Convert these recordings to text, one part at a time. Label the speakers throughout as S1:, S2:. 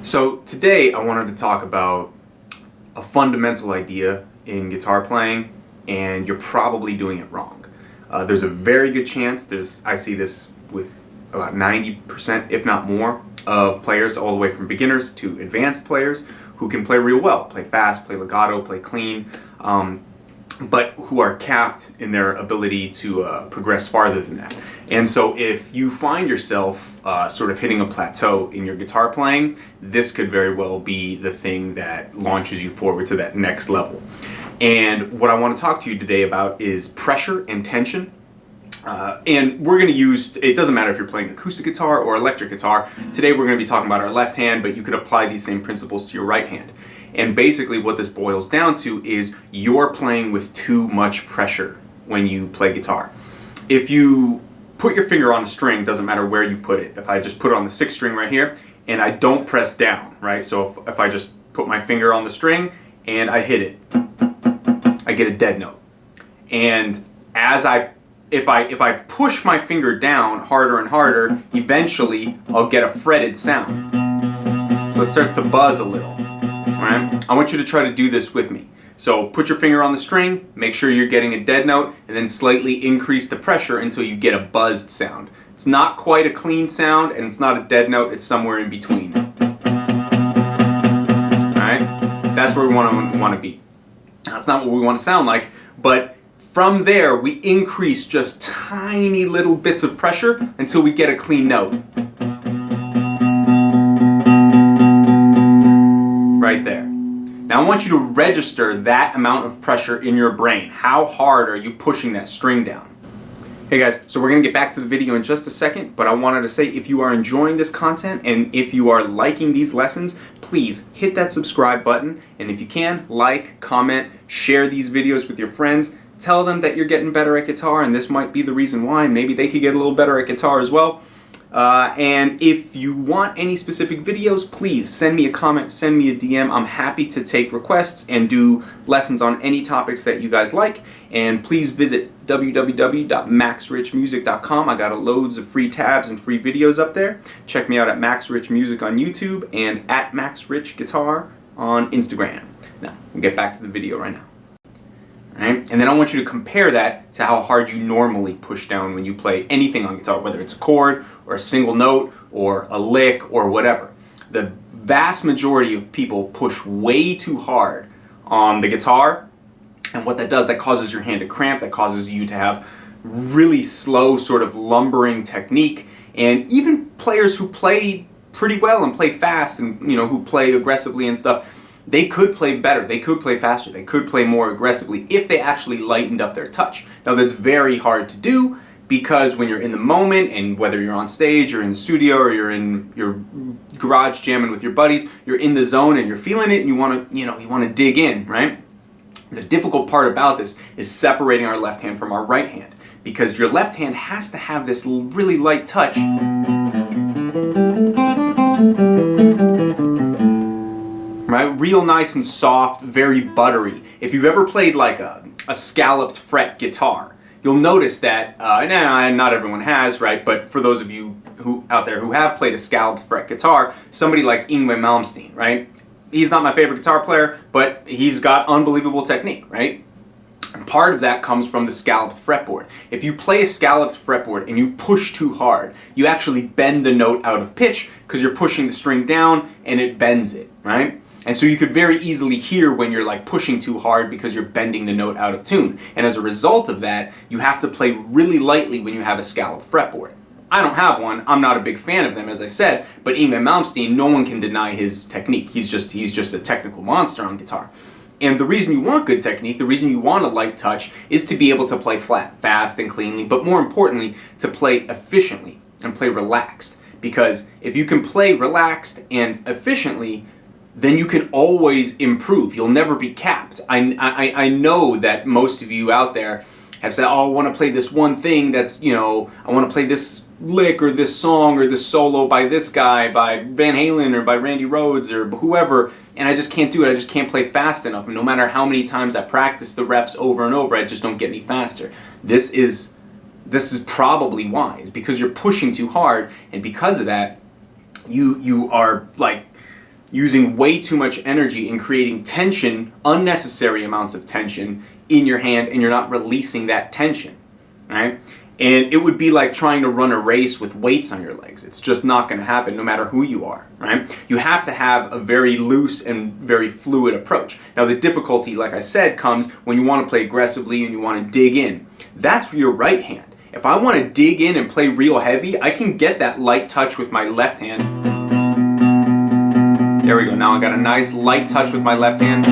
S1: So today I wanted to talk about a fundamental idea in guitar playing, and you're probably doing it wrong. There's a very good chance, I see this with about 90%, if not more, of players all the way from beginners to advanced players who can play real well, play fast, play legato, play clean, but who are capped in their ability to progress farther than that. And so if you find yourself sort of hitting a plateau in your guitar playing, this could very well be the thing that launches you forward to that next level. And what I want to talk to you today about is pressure and tension. And we're going to use, it doesn't matter if you're playing acoustic guitar or electric guitar. Today we're going to be talking about our left hand, but you could apply these same principles to your right hand. And basically what this boils down to is you're playing with too much pressure when you play guitar. If you put your finger on a string, doesn't matter where you put it. If I just put it on the 6th string right here and I don't press down, right? So if I just put my finger on the string and I hit it, I get a dead note. And if I push my finger down harder and harder, eventually I'll get a fretted sound. So it starts to buzz a little. Right? I want you to try to do this with me. So put your finger on the string, make sure you're getting a dead note, and then slightly increase the pressure until you get a buzzed sound. It's not quite a clean sound, and it's not a dead note, it's somewhere in between. Alright? That's where we want to be. That's not what we want to sound like, but from there we increase just tiny little bits of pressure until we get a clean note. Right there. Now I want you to register that amount of pressure in your brain. How hard are you pushing that string down? Hey guys, so we're going to get back to the video in just a second, but I wanted to say if you are enjoying this content and if you are liking these lessons, please hit that subscribe button, and if you can, like, comment, share these videos with your friends, tell them that you're getting better at guitar and this might be the reason why, and maybe they could get a little better at guitar as well. And if you want any specific videos, please send me a comment, send me a DM. I'm happy to take requests and do lessons on any topics that you guys like. And please visit www.maxrichmusic.com. I got loads of free tabs and free videos up there. Check me out at Max Rich Music on YouTube and at Max Rich Guitar on Instagram. Now, we'll get back to the video right now. Right? And then I want you to compare that to how hard you normally push down when you play anything on guitar, whether it's a chord or a single note or a lick or whatever. The vast majority of people push way too hard on the guitar, and what that does, that causes your hand to cramp, that causes you to have really slow sort of lumbering technique. And even players who play pretty well and play fast and who play aggressively and stuff, they could play better, they could play faster, they could play more aggressively if they actually lightened up their touch. Now that's very hard to do because when you're in the moment, and whether you're on stage or in the studio or you're in your garage jamming with your buddies, you're in the zone and you're feeling it and you want to dig in, right? The difficult part about this is separating our left hand from our right hand, because your left hand has to have this really light touch. Right? Real nice and soft, very buttery. If you've ever played like a scalloped fret guitar, you'll notice that, not everyone has, right? But for those of you out there who have played a scalloped fret guitar, somebody like Yngwie Malmsteen, right? He's not my favorite guitar player, but he's got unbelievable technique, right? And part of that comes from the scalloped fretboard. If you play a scalloped fretboard and you push too hard, you actually bend the note out of pitch because you're pushing the string down and it bends it, right? And so you could very easily hear when you're like pushing too hard because you're bending the note out of tune. And as a result of that, you have to play really lightly when you have a scalloped fretboard. I don't have one. I'm not a big fan of them, as I said, but Yngwie Malmsteen, no one can deny his technique. He's just a technical monster on guitar. And the reason you want good technique, the reason you want a light touch, is to be able to play fast and cleanly, but more importantly, to play efficiently and play relaxed. Because if you can play relaxed and efficiently, then you can always improve. You'll never be capped. I know that most of you out there have said, oh, I want to play this one thing that's, I want to play this lick or this song or this solo by this guy, by Van Halen or by Randy Rhoads or whoever, and I just can't do it. I just can't play fast enough. And no matter how many times I practice the reps over and over, I just don't get any faster. This is probably why, is because you're pushing too hard, and because of that, you are like using way too much energy and creating tension, unnecessary amounts of tension in your hand, and you're not releasing that tension, right? And it would be like trying to run a race with weights on your legs. It's just not going to happen no matter who you are, right? You have to have a very loose and very fluid approach. Now the difficulty, like I said, comes when you want to play aggressively and you want to dig in. That's your right hand. If I want to dig in and play real heavy, I can get that light touch with my left hand. There we go. Now I got a nice light touch with my left hand.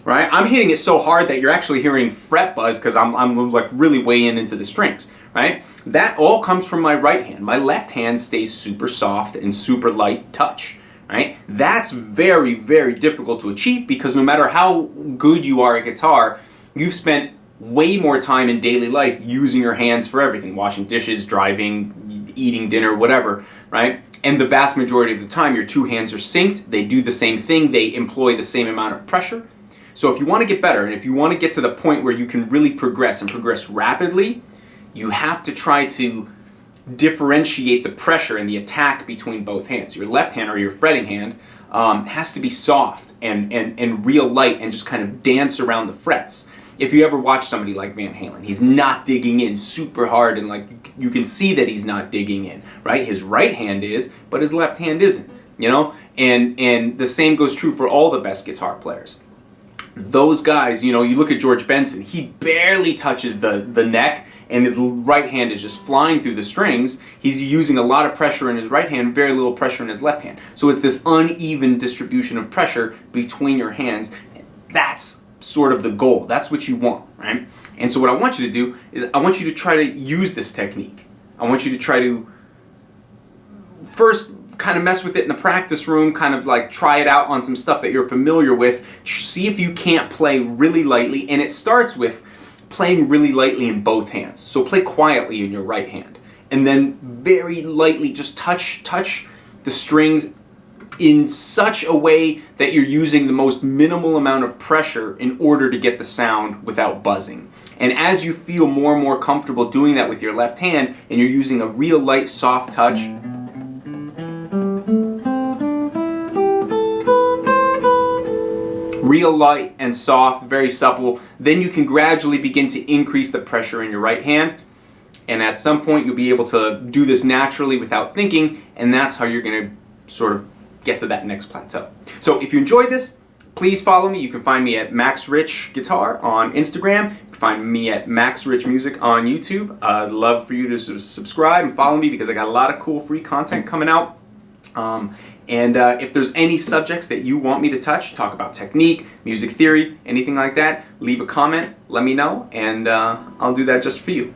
S1: Right? I'm hitting it so hard that you're actually hearing fret buzz because I'm like really weighing into the strings, right? That all comes from my right hand. My left hand stays super soft and super light touch, right? That's very, very difficult to achieve because no matter how good you are at guitar, you've spent way more time in daily life using your hands for everything, washing dishes, driving, eating dinner, whatever, right? And the vast majority of the time your two hands are synced, they do the same thing, they employ the same amount of pressure. So if you want to get better and if you want to get to the point where you can really progress and progress rapidly, you have to try to differentiate the pressure and the attack between both hands. Your left hand or your fretting hand has to be soft and real light and just kind of dance around the frets. If you ever watch somebody like Van Halen, he's not digging in super hard and like you can see that he's not digging in, right? His right hand is, but his left hand isn't, you know? And the same goes true for all the best guitar players. Those guys, you know, you look at George Benson, he barely touches the neck and his right hand is just flying through the strings. He's using a lot of pressure in his right hand, very little pressure in his left hand. So it's this uneven distribution of pressure between your hands. That's sort of the goal. That's what you want, right? And so what I want you to do is I want you to try to use this technique. I want you to try to first kind of mess with it in the practice room, kind of like try it out on some stuff that you're familiar with. See if you can't play really lightly, and it starts with playing really lightly in both hands. So play quietly in your right hand, and then very lightly just touch the strings in such a way that you're using the most minimal amount of pressure in order to get the sound without buzzing. And as you feel more and more comfortable doing that with your left hand, and you're using a real light, soft touch, real light and soft, very supple, then you can gradually begin to increase the pressure in your right hand. And at some point you'll be able to do this naturally without thinking, and that's how you're going to sort of get to that next plateau. So if you enjoyed this, please follow me. You can find me at Max Rich Guitar on Instagram. You can find me at Max Rich Music on YouTube. I'd love for you to subscribe and follow me because I got a lot of cool free content coming out. And if there's any subjects that you want me to touch, talk about technique, music theory, anything like that, leave a comment, let me know, and I'll do that just for you.